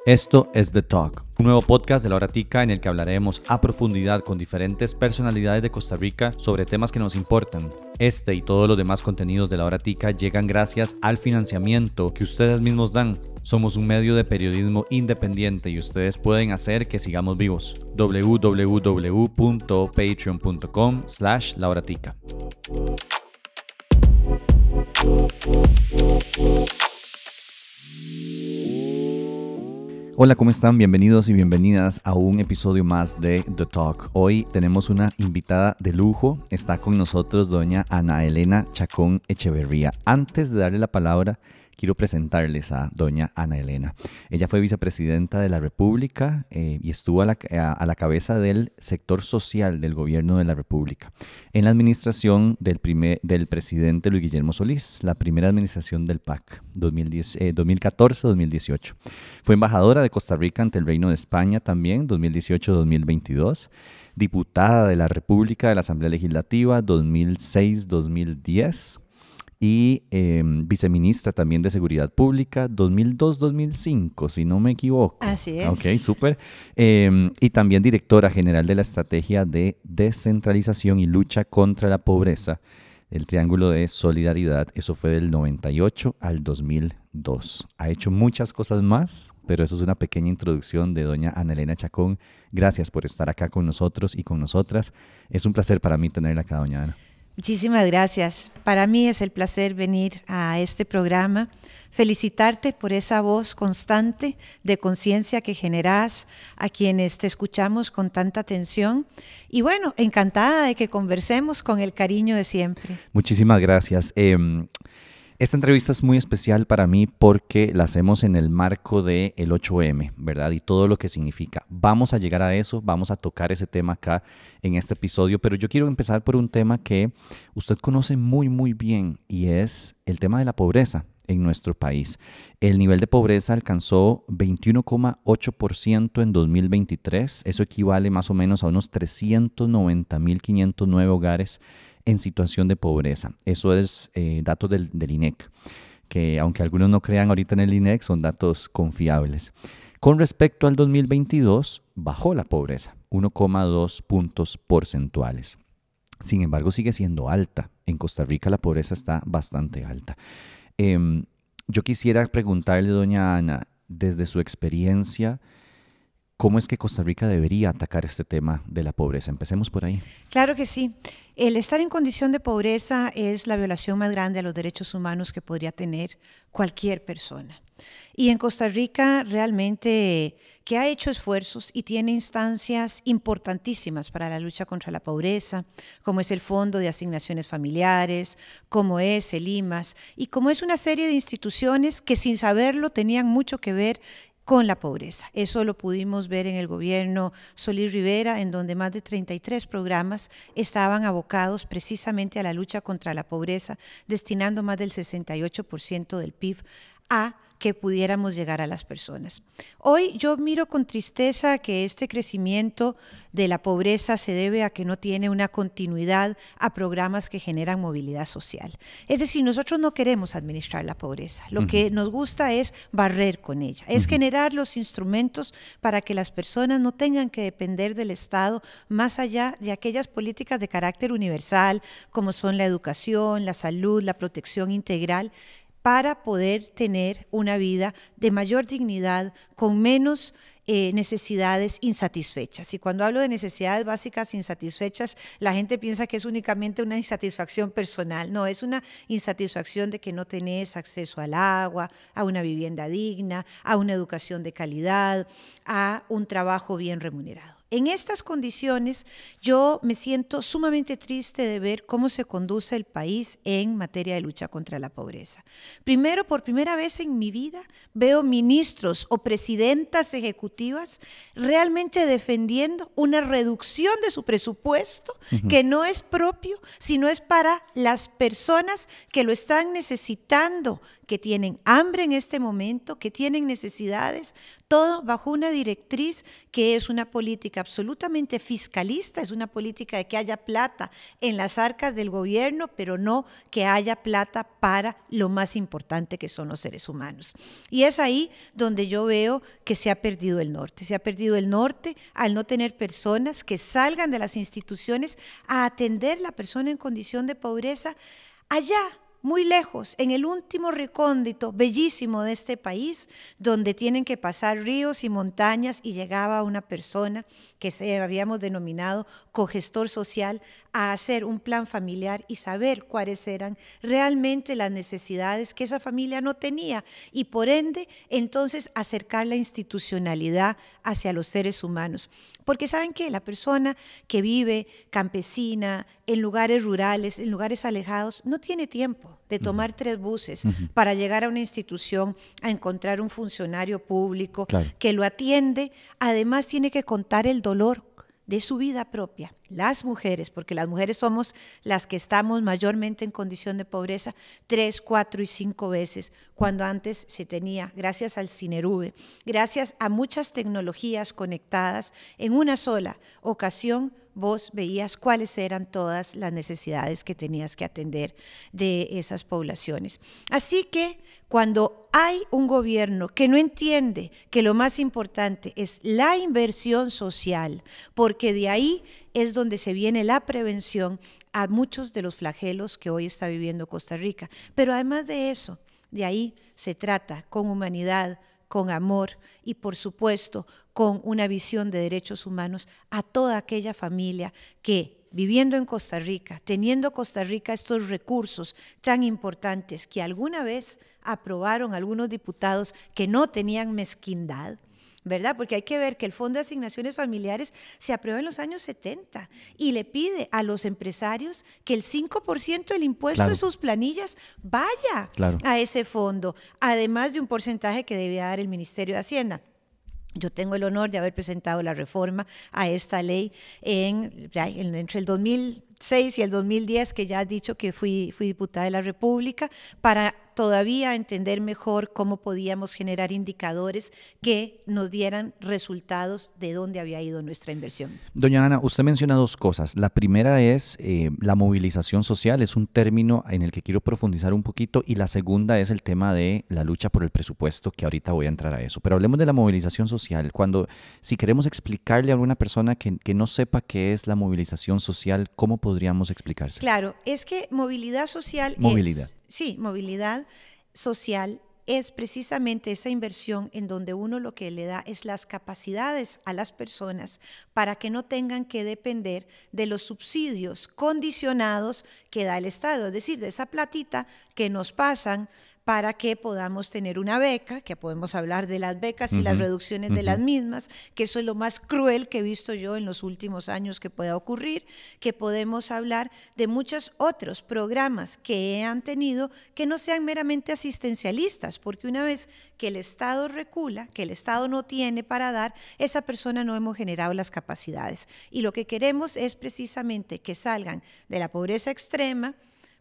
Esto es The Talk, un nuevo podcast de La Hora Tica en el que hablaremos a profundidad con diferentes personalidades de Costa Rica sobre temas que nos importan. Este y todos los demás contenidos de La Hora Tica llegan gracias al financiamiento que ustedes mismos dan. Somos un medio de periodismo independiente y ustedes pueden hacer que sigamos vivos. www.patreon.com/lahoratica. Hola, ¿cómo están? Bienvenidos y bienvenidas a un episodio más de The Talk. Hoy tenemos una invitada de lujo. Está con nosotros doña Ana Elena Chacón Echeverría. Antes de darle la palabra, quiero presentarles a doña Ana Elena. Ella fue vicepresidenta de la República y estuvo a la cabeza del sector social del gobierno de la República en la administración del presidente Luis Guillermo Solís, la primera administración del PAC, 2014-2018. Fue embajadora de Costa Rica ante el Reino de España también, 2018-2022. Diputada de la República de la Asamblea Legislativa, 2006-2010. Y viceministra también de Seguridad Pública, 2002-2005, si no me equivoco. Así es. Ok, súper. Y también directora general de la Estrategia de Descentralización y Lucha contra la Pobreza, el Triángulo de Solidaridad. Eso fue del 98 al 2002. Ha hecho muchas cosas más, pero eso es una pequeña introducción de doña Ana Elena Chacón. Gracias por estar acá con nosotros y con nosotras. Es un placer para mí tenerla acá, doña Ana. Muchísimas gracias. Para mí es el placer venir a este programa, felicitarte por esa voz constante de conciencia que generas a quienes te escuchamos con tanta atención. Y bueno, encantada de que conversemos con el cariño de siempre. Muchísimas gracias. Esta entrevista es muy especial para mí porque la hacemos en el marco del 8M, ¿verdad? Y todo lo que significa. Vamos a llegar a eso, vamos a tocar ese tema acá en este episodio, pero yo quiero empezar por un tema que usted conoce muy, muy bien y es el tema de la pobreza en nuestro país. El nivel de pobreza alcanzó 21,8% en 2023. Eso equivale más o menos a unos 390.509 hogares en situación de pobreza. Eso es datos del INEC, que aunque algunos no crean ahorita en el INEC, son datos confiables. Con respecto al 2022, bajó la pobreza, 1,2 puntos porcentuales. Sin embargo, sigue siendo alta. En Costa Rica la pobreza está bastante alta. Yo quisiera preguntarle, doña Ana, desde su experiencia, ¿cómo es que Costa Rica debería atacar este tema de la pobreza? Empecemos por ahí. Claro que sí. El estar en condición de pobreza es la violación más grande a los derechos humanos que podría tener cualquier persona. Y en Costa Rica realmente que ha hecho esfuerzos y tiene instancias importantísimas para la lucha contra la pobreza, como es el Fondo de Asignaciones Familiares, como es el IMAS y como es una serie de instituciones que sin saberlo tenían mucho que ver con la pobreza. Eso lo pudimos ver en el gobierno Solís Rivera, en donde más de 33 programas estaban abocados precisamente a la lucha contra la pobreza, destinando más del 68% del PIB a que pudiéramos llegar a las personas. Hoy yo miro con tristeza que este crecimiento de la pobreza se debe a que no tiene una continuidad a programas que generan movilidad social. Es decir, nosotros no queremos administrar la pobreza, lo que nos gusta es barrer con ella, es generar los instrumentos para que las personas no tengan que depender del Estado más allá de aquellas políticas de carácter universal, como son la educación, la salud, la protección integral, para poder tener una vida de mayor dignidad, con menos necesidades insatisfechas. Y cuando hablo de necesidades básicas insatisfechas, la gente piensa que es únicamente una insatisfacción personal. No, es una insatisfacción de que no tenés acceso al agua, a una vivienda digna, a una educación de calidad, a un trabajo bien remunerado. En estas condiciones, yo me siento sumamente triste de ver cómo se conduce el país en materia de lucha contra la pobreza. Primero, por primera vez en mi vida, veo ministros o presidentas ejecutivas realmente defendiendo una reducción de su presupuesto que no es propio, sino es para las personas que lo están necesitando, que tienen hambre en este momento, que tienen necesidades. Todo bajo una directriz que es una política absolutamente fiscalista, es una política de que haya plata en las arcas del gobierno, pero no que haya plata para lo más importante que son los seres humanos. Y es ahí donde yo veo que se ha perdido el norte. Se ha perdido el norte al no tener personas que salgan de las instituciones a atender la persona en condición de pobreza allá, muy lejos, en el último recóndito bellísimo de este país, donde tienen que pasar ríos y montañas, y llegaba una persona que habíamos denominado cogestor social a hacer un plan familiar y saber cuáles eran realmente las necesidades que esa familia no tenía, y por ende entonces acercar la institucionalidad hacia los seres humanos. Porque ¿saben qué? La persona que vive campesina, en lugares rurales, en lugares alejados, no tiene tiempo de tomar 3 buses para llegar a una institución, a encontrar un funcionario público que lo atiende. Además tiene que contar el dolor de su vida propia. Las mujeres, porque las mujeres somos las que estamos mayormente en condición de pobreza 3, 4 y 5 veces, cuando antes se tenía, gracias al Cinerube, gracias a muchas tecnologías conectadas, en una sola ocasión vos veías cuáles eran todas las necesidades que tenías que atender de esas poblaciones. Así que cuando hay un gobierno que no entiende que lo más importante es la inversión social, porque de ahí es donde se viene la prevención a muchos de los flagelos que hoy está viviendo Costa Rica. Pero además de eso, de ahí se trata con humanidad, con amor y por supuesto con una visión de derechos humanos a toda aquella familia que, viviendo en Costa Rica, teniendo Costa Rica estos recursos tan importantes que alguna vez aprobaron algunos diputados que no tenían mezquindad, ¿verdad? Porque hay que ver que el Fondo de Asignaciones Familiares se aprobó en los años 70 y le pide a los empresarios que el 5% del impuesto de sus planillas vaya a ese fondo, además de un porcentaje que debía dar el Ministerio de Hacienda. Yo tengo el honor de haber presentado la reforma a esta ley entre el 2006 y el 2010, que ya has dicho que fui diputada de la República, para todavía entender mejor cómo podíamos generar indicadores que nos dieran resultados de dónde había ido nuestra inversión. Doña Ana, usted menciona 2 cosas. La primera es la movilización social, es un término en el que quiero profundizar un poquito, y la segunda es el tema de la lucha por el presupuesto, que ahorita voy a entrar a eso. Pero hablemos de la movilización social. Si queremos explicarle a alguna persona que no sepa qué es la movilización social, ¿cómo podríamos explicarse? Claro, es que movilidad social movilidad social es precisamente esa inversión en donde uno lo que le da es las capacidades a las personas para que no tengan que depender de los subsidios condicionados que da el Estado, es decir, de esa platita que nos pasan para que podamos tener una beca, que podemos hablar de las becas y las reducciones de las mismas, que eso es lo más cruel que he visto yo en los últimos años que pueda ocurrir, que podemos hablar de muchos otros programas que han tenido que no sean meramente asistencialistas, porque una vez que el Estado recula, que el Estado no tiene para dar, esa persona no hemos generado las capacidades. Y lo que queremos es precisamente que salgan de la pobreza extrema.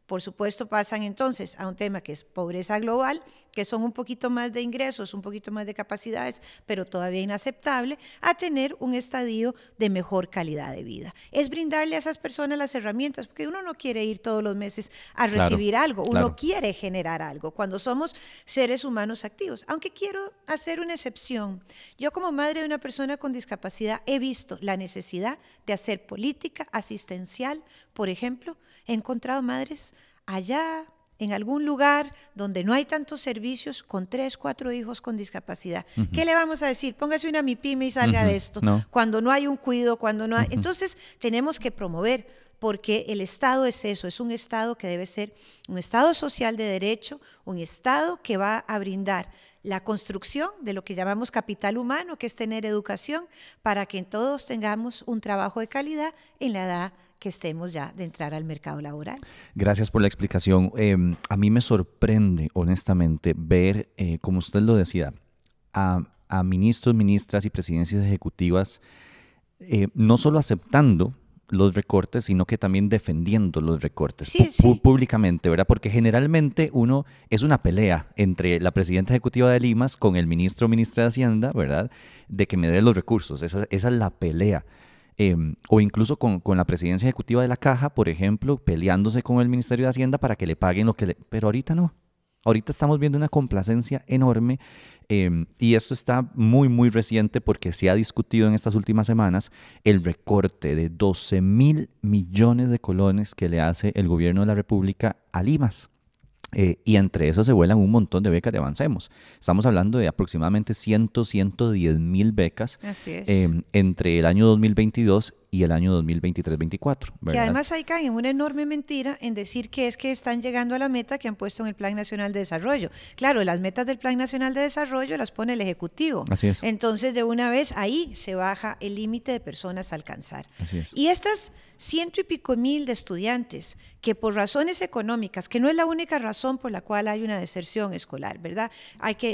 Por supuesto, pasan entonces a un tema que es pobreza global, que son un poquito más de ingresos, un poquito más de capacidades, pero todavía inaceptable, a tener un estadio de mejor calidad de vida. Es brindarle a esas personas las herramientas, porque uno no quiere ir todos los meses a recibir algo, uno quiere generar algo cuando somos seres humanos activos. Aunque quiero hacer una excepción. Yo, como madre de una persona con discapacidad, he visto la necesidad de hacer política asistencial. Por ejemplo, he encontrado madres allá en algún lugar donde no hay tantos servicios, con 3, 4 hijos con discapacidad. ¿Qué le vamos a decir? Póngase una MIPYME y salga de esto. Cuando no hay un cuidado, cuando no hay... Entonces tenemos que promover, porque el Estado es eso, es un Estado que debe ser un Estado social de derecho, un Estado que va a brindar la construcción de lo que llamamos capital humano, que es tener educación, para que todos tengamos un trabajo de calidad en la edad que estemos ya de entrar al mercado laboral. Gracias por la explicación. A mí me sorprende, honestamente, ver, como usted lo decía, a ministros, ministras y presidencias ejecutivas no solo aceptando los recortes, sino que también defendiendo los recortes Sí, sí. públicamente, ¿verdad? Porque generalmente es una pelea entre la presidenta ejecutiva de Limas con el ministro o ministra de Hacienda, ¿verdad? De que me dé los recursos. Esa es la pelea. O incluso con la presidencia ejecutiva de la Caja, por ejemplo, peleándose con el Ministerio de Hacienda para que le paguen lo que le... Pero ahorita no. Ahorita estamos viendo una complacencia enorme y esto está muy, muy reciente porque se ha discutido en estas últimas semanas el recorte de 12.000 millones de colones que le hace el gobierno de la República a Limas. Y entre eso se vuelan un montón de becas de Avancemos. Estamos hablando de aproximadamente 110.000 becas Así es. entre el año 2022 y el año 2023-24. Que además ahí caen en una enorme mentira en decir que es que están llegando a la meta que han puesto en el Plan Nacional de Desarrollo. Claro, las metas del Plan Nacional de Desarrollo las pone el Ejecutivo. Así es. Entonces, de una vez ahí se baja el límite de personas a alcanzar. Así es. Y estas 100 y pico mil de estudiantes que por razones económicas, que no es la única razón por la cual hay una deserción escolar, ¿verdad?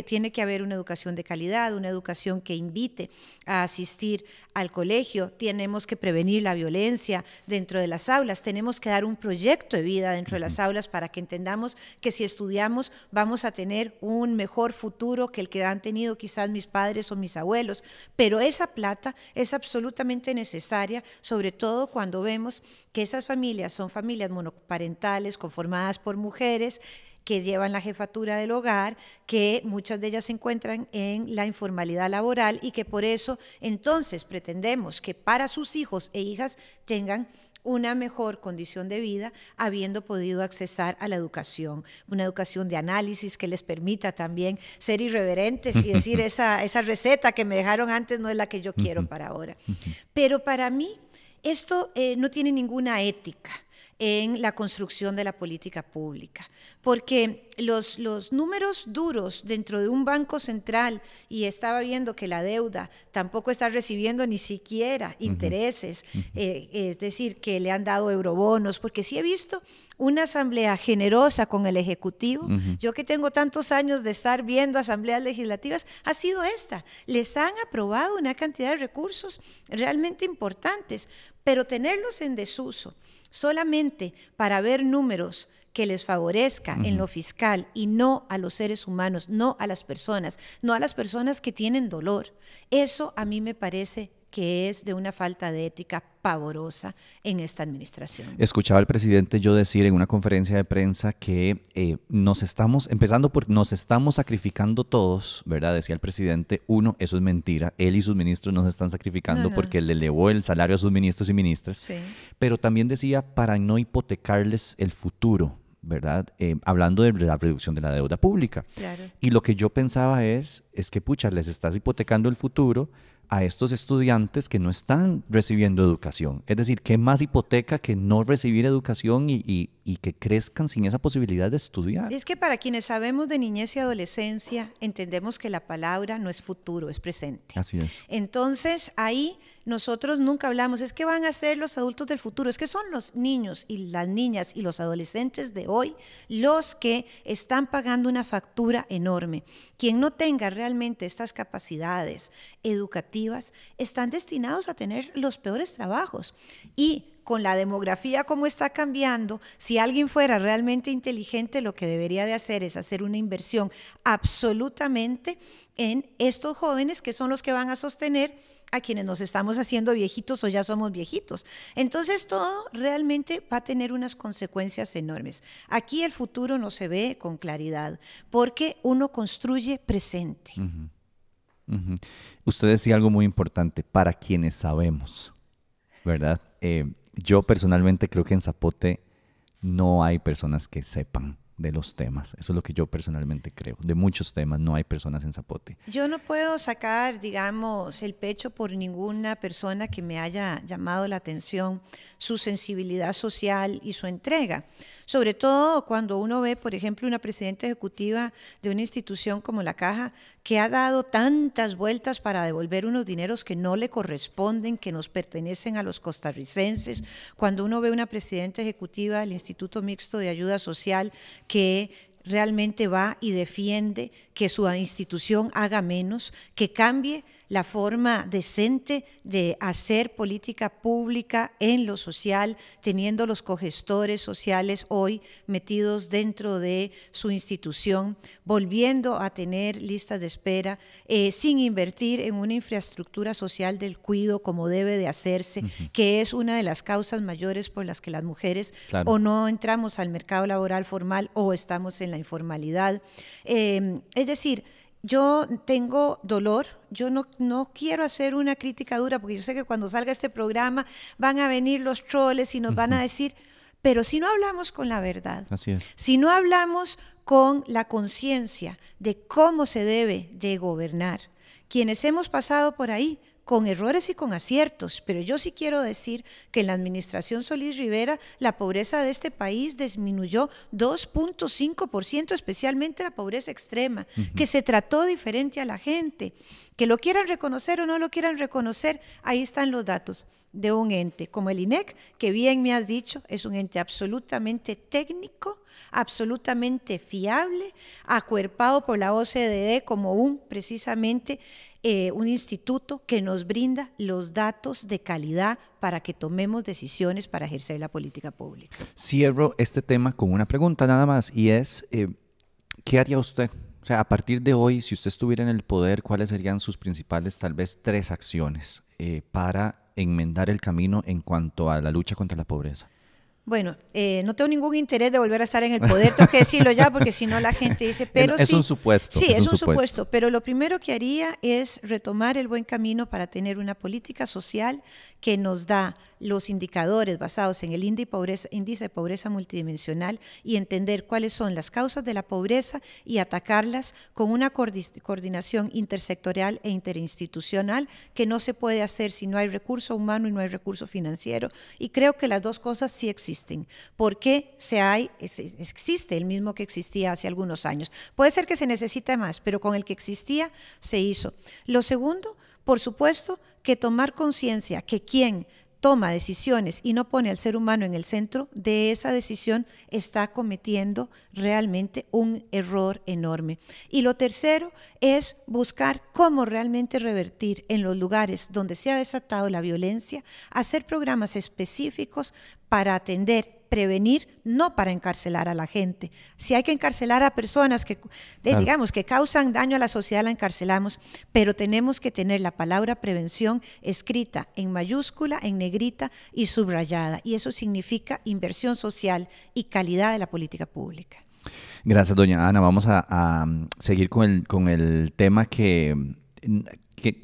Tiene que haber una educación de calidad, una educación que invite a asistir al colegio, tenemos que prevenir la violencia dentro de las aulas, tenemos que dar un proyecto de vida dentro de las aulas para que entendamos que si estudiamos vamos a tener un mejor futuro que el que han tenido quizás mis padres o mis abuelos, pero esa plata es absolutamente necesaria, sobre todo cuando vemos que esas familias son familias monoparentales conformadas por mujeres que llevan la jefatura del hogar, que muchas de ellas se encuentran en la informalidad laboral y que por eso entonces pretendemos que para sus hijos e hijas tengan una mejor condición de vida habiendo podido accesar a la educación, una educación de análisis que les permita también ser irreverentes y decir esa receta que me dejaron antes no es la que yo quiero para ahora. Pero para mí esto no tiene ninguna ética en la construcción de la política pública, porque los números duros dentro de un banco central, y estaba viendo que la deuda tampoco está recibiendo ni siquiera intereses, es decir, que le han dado eurobonos, porque sí he visto una asamblea generosa con el Ejecutivo. Yo que tengo tantos años de estar viendo asambleas legislativas, ha sido esta. Les han aprobado una cantidad de recursos realmente importantes, pero tenerlos en desuso solamente para ver números que les favorezca en lo fiscal y no a los seres humanos, no a las personas que tienen dolor, eso a mí me parece que es de una falta de ética pavorosa en esta administración. Escuchaba al presidente yo decir en una conferencia de prensa que nos estamos sacrificando todos, ¿verdad? Decía el presidente, eso es mentira, él y sus ministros no se están sacrificando porque le elevó el salario a sus ministros y ministras, sí. Pero también decía para no hipotecarles el futuro, ¿verdad? Hablando de la reducción de la deuda pública. Claro. Y lo que yo pensaba es que pucha, les estás hipotecando el futuro a estos estudiantes que no están recibiendo educación. Es decir, ¿qué más hipoteca que no recibir educación y que crezcan sin esa posibilidad de estudiar? Es que para quienes sabemos de niñez y adolescencia, entendemos que la palabra no es futuro, es presente. Así es. Entonces, ahí nosotros nunca hablamos, es que van a ser los adultos del futuro, es que son los niños y las niñas y los adolescentes de hoy los que están pagando una factura enorme. Quien no tenga realmente estas capacidades educativas están destinados a tener los peores trabajos. Y con la demografía como está cambiando, si alguien fuera realmente inteligente, lo que debería de hacer es hacer una inversión absolutamente en estos jóvenes que son los que van a sostener a quienes nos estamos haciendo viejitos o ya somos viejitos. Entonces todo realmente va a tener unas consecuencias enormes. Aquí el futuro no se ve con claridad porque uno construye presente. Usted decía algo muy importante, para quienes sabemos, ¿verdad? Yo personalmente creo que en Zapote no hay personas que sepan de los temas. Eso es lo que yo personalmente creo. De muchos temas no hay personas en Zapote. Yo no puedo sacar, digamos, el pecho por ninguna persona que me haya llamado la atención, su sensibilidad social y su entrega. Sobre todo cuando uno ve, por ejemplo, una presidenta ejecutiva de una institución como la Caja que ha dado tantas vueltas para devolver unos dineros que no le corresponden, que nos pertenecen a los costarricenses. Cuando uno ve una presidenta ejecutiva del Instituto Mixto de Ayuda Social que realmente va y defiende que su institución haga menos, que cambie la forma decente de hacer política pública en lo social, teniendo los cogestores sociales hoy metidos dentro de su institución, volviendo a tener listas de espera, sin invertir en una infraestructura social del cuidado como debe de hacerse, que es una de las causas mayores por las que las mujeres o no entramos al mercado laboral formal o estamos en la informalidad. Es decir, yo tengo dolor, yo no quiero hacer una crítica dura, porque yo sé que cuando salga este programa van a venir los troles y nos van a decir, pero si no hablamos con la verdad, Así es. si no hablamos con la conciencia de cómo se debe de gobernar, quienes hemos pasado por ahí, con errores y con aciertos, pero yo sí quiero decir que en la administración Solís Rivera la pobreza de este país disminuyó 2.5%, especialmente la pobreza extrema, que se trató diferente a la gente, que lo quieran reconocer o no lo quieran reconocer, ahí están los datos de un ente como el INEC, que bien me has dicho, es un ente absolutamente técnico, absolutamente fiable, acuerpado por la OCDE como precisamente un instituto que nos brinda los datos de calidad para que tomemos decisiones para ejercer la política pública. Cierro este tema con una pregunta nada más, y es, ¿qué haría usted? O sea, a partir de hoy, si usted estuviera en el poder, ¿cuáles serían sus principales, tal vez, 3 acciones para enmendar el camino en cuanto a la lucha contra la pobreza? Bueno, no tengo ningún interés de volver a estar en el poder, tengo que decirlo ya, porque si no la gente dice, pero es sí. un supuesto. Sí, es un supuesto, pero lo primero que haría es retomar el buen camino para tener una política social que nos da los indicadores basados en el índice de pobreza multidimensional y entender cuáles son las causas de la pobreza y atacarlas con una coordinación intersectorial e interinstitucional que no se puede hacer si no hay recurso humano y no hay recurso financiero. Y creo que las dos cosas sí existen, porque existe el mismo que existía hace algunos años. Puede ser que se necesite más, pero con el que existía se hizo. Lo segundo, por supuesto, que tomar conciencia que quien toma decisiones y no pone al ser humano en el centro de esa decisión está cometiendo realmente un error enorme. Y lo tercero es buscar cómo realmente revertir en los lugares donde se ha desatado la violencia, hacer programas específicos para atender, prevenir, no para encarcelar a la gente. Si hay que encarcelar a personas que, digamos, que causan daño a la sociedad, la encarcelamos, pero tenemos que tener la palabra prevención escrita en mayúscula, en negrita y subrayada. Y eso significa inversión social y calidad de la política pública. Gracias, doña Ana. Vamos a seguir con el tema que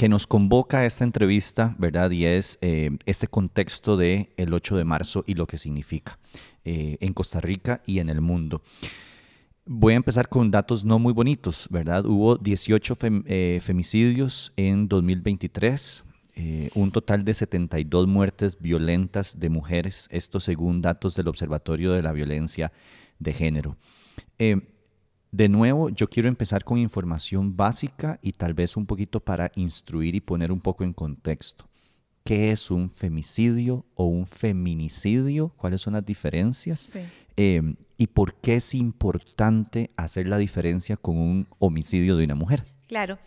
nos convoca a esta entrevista, ¿verdad? Y es este contexto del 8 de marzo y lo que significa en Costa Rica y en el mundo. Voy a empezar con datos no muy bonitos, ¿verdad? Hubo 18 femicidios en 2023, un total de 72 muertes violentas de mujeres, esto según datos del Observatorio de la Violencia de Género. De nuevo, yo quiero empezar con información básica y tal vez un poquito para instruir y poner un poco en contexto. ¿Qué es un femicidio o un feminicidio? ¿Cuáles son las diferencias? Sí. ¿Y por qué es importante hacer la diferencia con un homicidio de una mujer? Claro,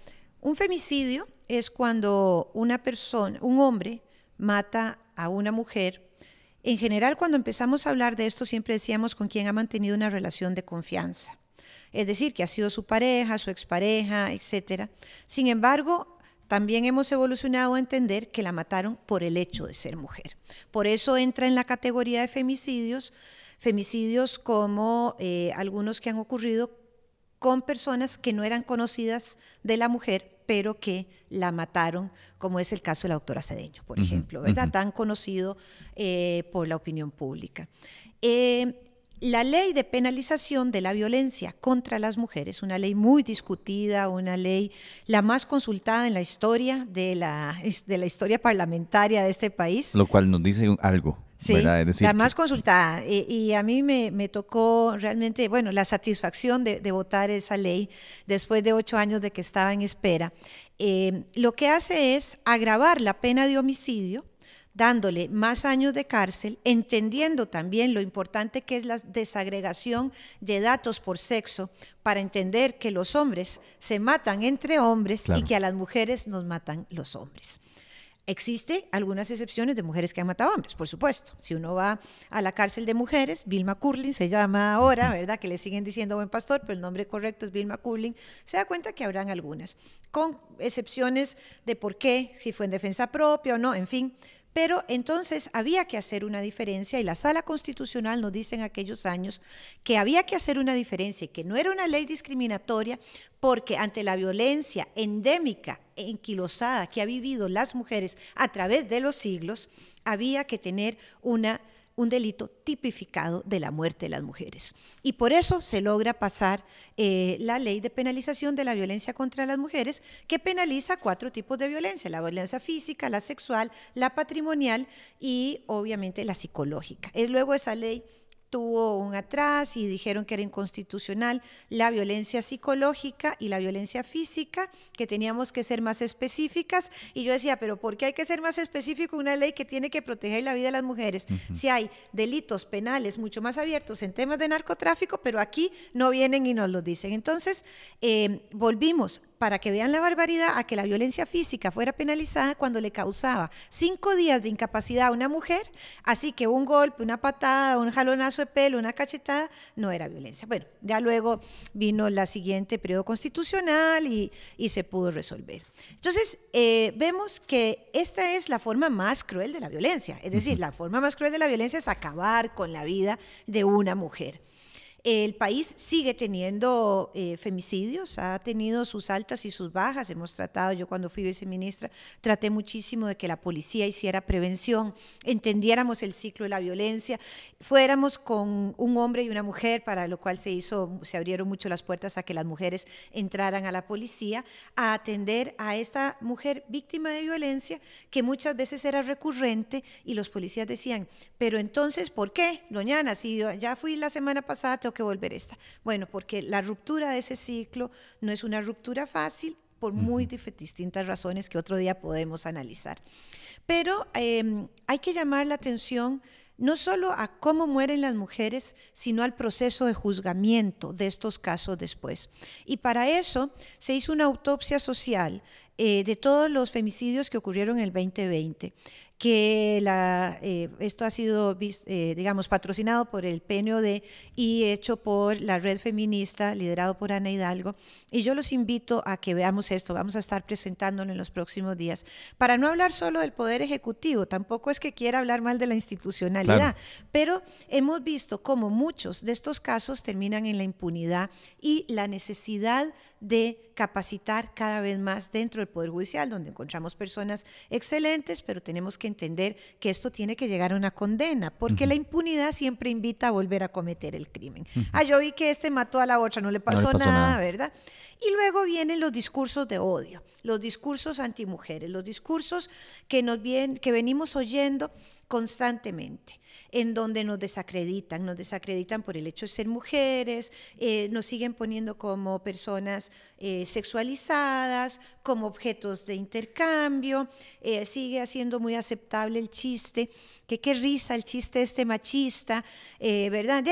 un femicidio es cuando un hombre mata a una mujer. En general, cuando empezamos a hablar de esto, siempre decíamos con quien ha mantenido una relación de confianza. Es decir, que ha sido su pareja, su expareja, etc. Sin embargo, también hemos evolucionado a entender que la mataron por el hecho de ser mujer. Por eso entra en la categoría de femicidios como algunos que han ocurrido con personas que no eran conocidas de la mujer, pero que la mataron, como es el caso de la doctora Cedeño, por ejemplo, ¿verdad? Tan conocido por la opinión pública. La ley de penalización de la violencia contra las mujeres, una ley muy discutida, una ley la más consultada en la historia de la historia parlamentaria de este país. Lo cual nos dice algo, sí, ¿verdad? Es decir, la más consultada. Y a mí me tocó realmente, bueno, la satisfacción de votar esa ley después de 8 años de que estaba en espera. Lo que hace es agravar la pena de homicidio dándole más años de cárcel, entendiendo también lo importante que es la desagregación de datos por sexo para entender que los hombres se matan entre hombres y que a las mujeres nos matan los hombres. Existe algunas excepciones de mujeres que han matado hombres, por supuesto. Si uno va a la cárcel de mujeres, Vilma Curling se llama ahora, ¿verdad? Que le siguen diciendo buen pastor, pero el nombre correcto es Vilma Curling. Se da cuenta que habrán algunas, con excepciones de por qué, si fue en defensa propia o no, en fin. Pero entonces había que hacer una diferencia y la Sala Constitucional nos dice en aquellos años que había que hacer una diferencia y que no era una ley discriminatoria porque ante la violencia endémica, enquilosada que ha vivido las mujeres a través de los siglos, había que tener un delito tipificado de la muerte de las mujeres. Y por eso se logra pasar la ley de penalización de la violencia contra las mujeres, que penaliza 4 tipos de violencia: la violencia física, la sexual, la patrimonial y obviamente la psicológica. Luego esa ley tuvo un atrás y dijeron que era inconstitucional la violencia psicológica y la violencia física, que teníamos que ser más específicas. Y yo decía, pero ¿por qué hay que ser más específico en una ley que tiene que proteger la vida de las mujeres? Si hay delitos penales mucho más abiertos en temas de narcotráfico, pero aquí no vienen y nos lo dicen. Entonces, volvimos, para que vean la barbaridad, a que la violencia física fuera penalizada cuando le causaba 5 días de incapacidad a una mujer, así que un golpe, una patada, un jalonazo de pelo, una cachetada, no era violencia. Bueno, ya luego vino la siguiente periodo constitucional y se pudo resolver. Entonces, vemos que esta es la forma más cruel de la violencia, es decir, la forma más cruel de la violencia es acabar con la vida de una mujer. El país sigue teniendo femicidios, ha tenido sus altas y sus bajas. Hemos tratado, yo cuando fui viceministra, traté muchísimo de que la policía hiciera prevención, entendiéramos el ciclo de la violencia, fuéramos con un hombre y una mujer, para lo cual se abrieron mucho las puertas a que las mujeres entraran a la policía, a atender a esta mujer víctima de violencia, que muchas veces era recurrente, y los policías decían, pero entonces, ¿por qué, doña Ana? Si ya fui la semana pasada, tengo que volver esta. Bueno, porque la ruptura de ese ciclo no es una ruptura fácil por muy distintas razones que otro día podemos analizar. Pero hay que llamar la atención no solo a cómo mueren las mujeres, sino al proceso de juzgamiento de estos casos después. Y para eso se hizo una autopsia social de todos los femicidios que ocurrieron en el 2020, que esto ha sido, digamos, patrocinado por el PNUD y hecho por la Red Feminista, liderado por Ana Hidalgo. Y yo los invito a que veamos esto, vamos a estar presentándolo en los próximos días, para no hablar solo del Poder Ejecutivo, tampoco es que quiera hablar mal de la institucionalidad, pero hemos visto cómo muchos de estos casos terminan en la impunidad y la necesidad de capacitar cada vez más dentro del Poder Judicial, donde encontramos personas excelentes, pero tenemos que entender que esto tiene que llegar a una condena, porque la impunidad siempre invita a volver a cometer el crimen. Yo vi que este mató a la otra, no le pasó nada, ¿verdad? Y luego vienen los discursos de odio, los discursos antimujeres, los discursos que venimos oyendo constantemente, en donde nos desacreditan por el hecho de ser mujeres, nos siguen poniendo como personas sexualizadas, como objetos de intercambio, sigue haciendo muy aceptable el chiste, que qué risa el chiste machista, ¿verdad?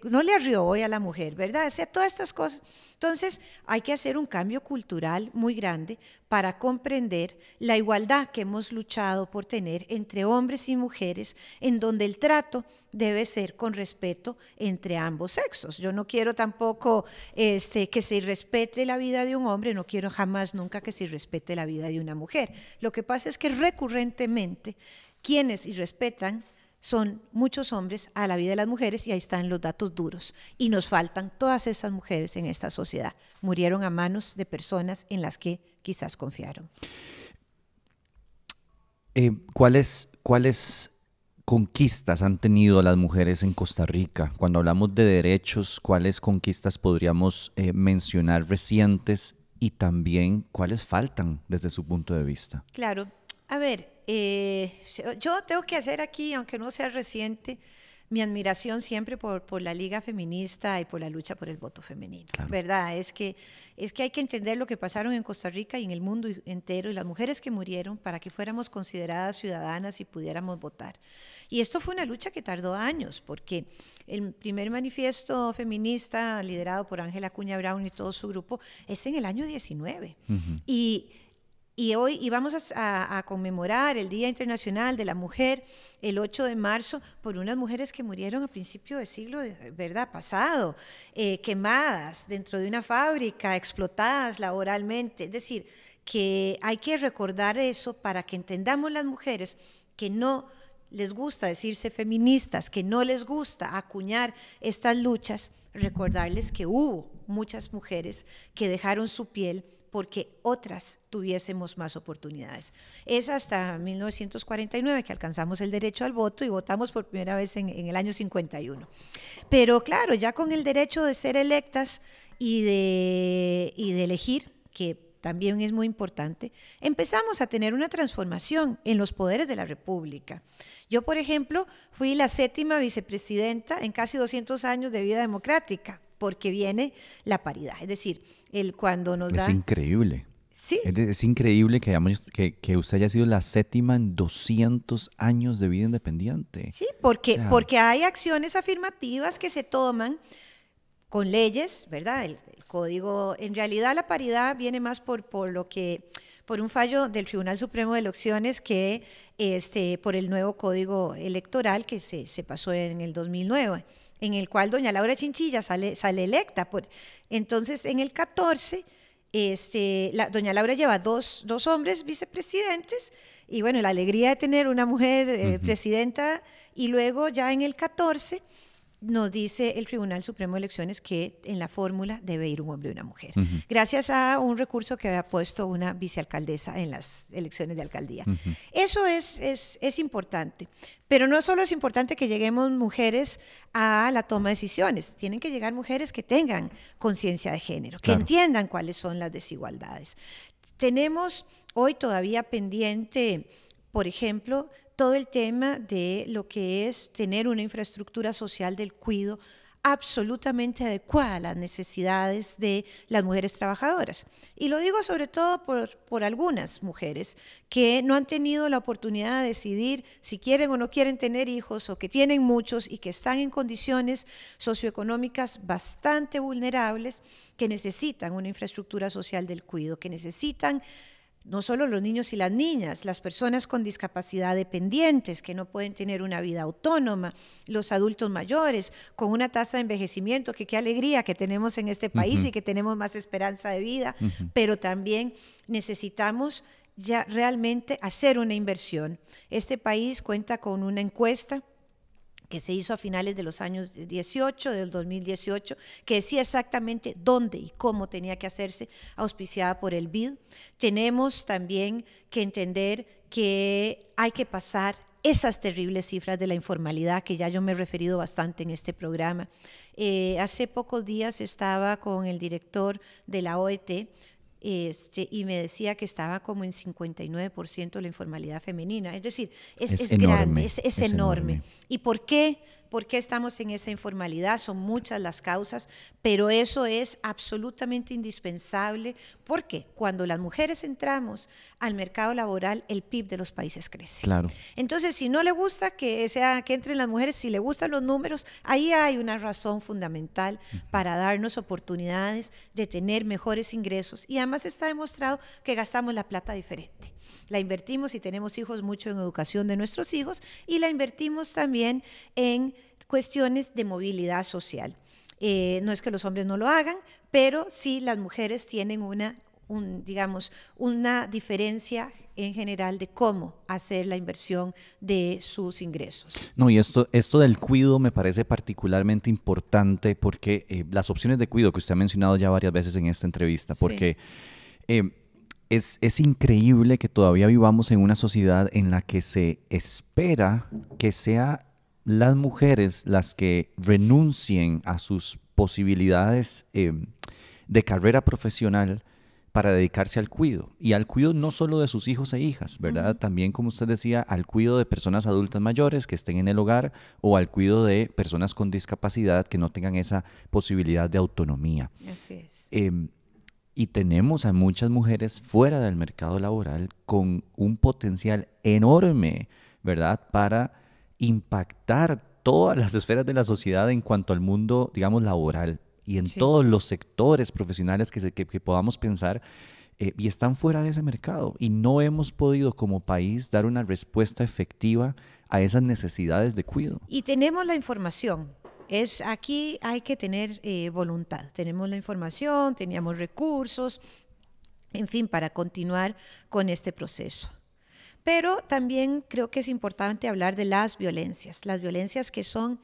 No le arrió hoy a la mujer, ¿verdad? O sea, todas estas cosas. Entonces, hay que hacer un cambio cultural muy grande para comprender la igualdad que hemos luchado por tener entre hombres y mujeres, en donde el trato debe ser con respeto entre ambos sexos. Yo no quiero tampoco que se irrespete la vida de un hombre, no quiero jamás nunca que se irrespete la vida de una mujer. Lo que pasa es que recurrentemente quienes irrespetan son muchos hombres a la vida de las mujeres, y ahí están los datos duros. Y nos faltan todas esas mujeres en esta sociedad. Murieron a manos de personas en las que quizás confiaron. ¿Cuáles conquistas han tenido las mujeres en Costa Rica? Cuando hablamos de derechos, ¿cuáles conquistas podríamos mencionar recientes y también cuáles faltan desde su punto de vista? Claro. A ver, yo tengo que hacer aquí, aunque no sea reciente, mi admiración siempre por la Liga Feminista y por la lucha por el voto femenino, Claro. ¿verdad? Es que hay que entender lo que pasaron en Costa Rica y en el mundo entero y las mujeres que murieron para que fuéramos consideradas ciudadanas y pudiéramos votar. Y esto fue una lucha que tardó años, porque el primer manifiesto feminista liderado por Ángela Acuña Brown y todo su grupo es en el año 19. Y hoy vamos a conmemorar el Día Internacional de la Mujer el 8 de marzo por unas mujeres que murieron a principio del siglo ¿verdad? Pasado, quemadas dentro de una fábrica, explotadas laboralmente. Es decir, que hay que recordar eso para que entendamos las mujeres que no les gusta decirse feministas, que no les gusta acuñar estas luchas, recordarles que hubo muchas mujeres que dejaron su piel porque otras tuviésemos más oportunidades. Es hasta 1949 que alcanzamos el derecho al voto y votamos por primera vez en el año 51. Pero claro, ya con el derecho de ser electas y de elegir, que también es muy importante, empezamos a tener una transformación en los poderes de la República. Yo, por ejemplo, fui la 7ª vicepresidenta en casi 200 años de vida democrática, porque viene la paridad. Es decir, cuando nos da... Es increíble. Sí. Es increíble que usted haya sido la 7ª en 200 años de vida independiente. Sí, porque hay acciones afirmativas que se toman con leyes, ¿verdad? El código, en realidad la paridad viene más por un fallo del Tribunal Supremo de Elecciones que por el nuevo código electoral que se pasó en el 2009, en el cual doña Laura Chinchilla sale electa. Entonces, en el 14, doña Laura lleva dos hombres vicepresidentes y bueno, la alegría de tener una mujer presidenta, y luego ya en el 14 nos dice el Tribunal Supremo de Elecciones que en la fórmula debe ir un hombre y una mujer, gracias a un recurso que había puesto una vicealcaldesa en las elecciones de alcaldía. Eso es importante, pero no solo es importante que lleguemos mujeres a la toma de decisiones, tienen que llegar mujeres que tengan conciencia de género, que entiendan cuáles son las desigualdades. Tenemos hoy todavía pendiente, por ejemplo, todo el tema de lo que es tener una infraestructura social del cuidado absolutamente adecuada a las necesidades de las mujeres trabajadoras. Y lo digo sobre todo por algunas mujeres que no han tenido la oportunidad de decidir si quieren o no quieren tener hijos, o que tienen muchos y que están en condiciones socioeconómicas bastante vulnerables, que necesitan una infraestructura social del cuidado, que necesitan no solo los niños y las niñas, las personas con discapacidad dependientes que no pueden tener una vida autónoma, los adultos mayores con una tasa de envejecimiento, que qué alegría que tenemos en este país y que tenemos más esperanza de vida, pero también necesitamos ya realmente hacer una inversión. Este país cuenta con una encuesta que se hizo a finales de los años 18, del 2018, que decía exactamente dónde y cómo tenía que hacerse, auspiciada por el BID. Tenemos también que entender que hay que pasar esas terribles cifras de la informalidad, que ya yo me he referido bastante en este programa. Hace pocos días estaba con el director de la OET, y me decía que estaba como en 59% la informalidad femenina. Es decir, es grande, es enorme. ¿Y por qué? ¿Por qué estamos en esa informalidad? Son muchas las causas, pero eso es absolutamente indispensable, porque cuando las mujeres entramos al mercado laboral, el PIB de los países crece. Claro. Entonces, si no le gusta que entren las mujeres, si le gustan los números, ahí hay una razón fundamental para darnos oportunidades de tener mejores ingresos. Y además está demostrado que gastamos la plata diferente. La invertimos, y tenemos hijos, mucho en educación de nuestros hijos, y la invertimos también en cuestiones de movilidad social. No es que los hombres no lo hagan, pero sí las mujeres tienen una diferencia en general de cómo hacer la inversión de sus ingresos. No, y esto del cuidado me parece particularmente importante, porque las opciones de cuidado que usted ha mencionado ya varias veces en esta entrevista, porque es increíble que todavía vivamos en una sociedad en la que se espera que sea las mujeres las que renuncien a sus posibilidades de carrera profesional para dedicarse al cuidado. Y al cuidado no solo de sus hijos e hijas, ¿verdad? También, como usted decía, al cuidado de personas adultas mayores que estén en el hogar o al cuidado de personas con discapacidad que no tengan esa posibilidad de autonomía. Así es. Y tenemos a muchas mujeres fuera del mercado laboral con un potencial enorme, ¿verdad? Para impactar todas las esferas de la sociedad en cuanto al mundo, digamos, laboral y en todos los sectores profesionales que podamos pensar, y están fuera de ese mercado. Y no hemos podido como país dar una respuesta efectiva a esas necesidades de cuidado. Y tenemos la información. Aquí hay que tener voluntad. Tenemos la información, teníamos recursos, en fin, para continuar con este proceso. Pero también creo que es importante hablar de las violencias que son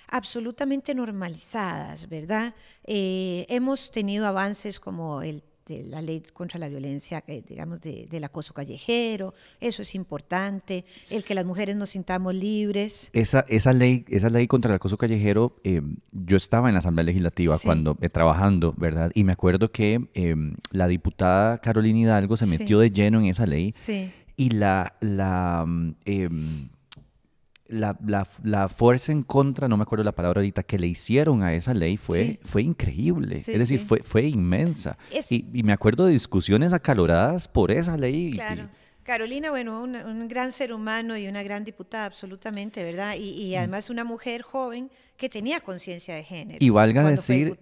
absolutamente normalizadas, ¿verdad? Hemos tenido avances como de la ley contra la violencia, digamos, del acoso callejero, eso es importante, el que las mujeres nos sintamos libres. Esa ley contra el acoso callejero, yo estaba en la Asamblea Legislativa cuando trabajando, ¿verdad? Y me acuerdo que la diputada Carolina Hidalgo se metió de lleno en esa ley. Sí. Y la fuerza en contra, no me acuerdo la palabra ahorita, que le hicieron a esa ley fue increíble. Es decir, fue inmensa. Y me acuerdo de discusiones acaloradas por esa ley. Claro. Carolina, bueno, un gran ser humano y una gran diputada, absolutamente, ¿verdad? Y además una mujer joven que tenía conciencia de género. Y valga decir,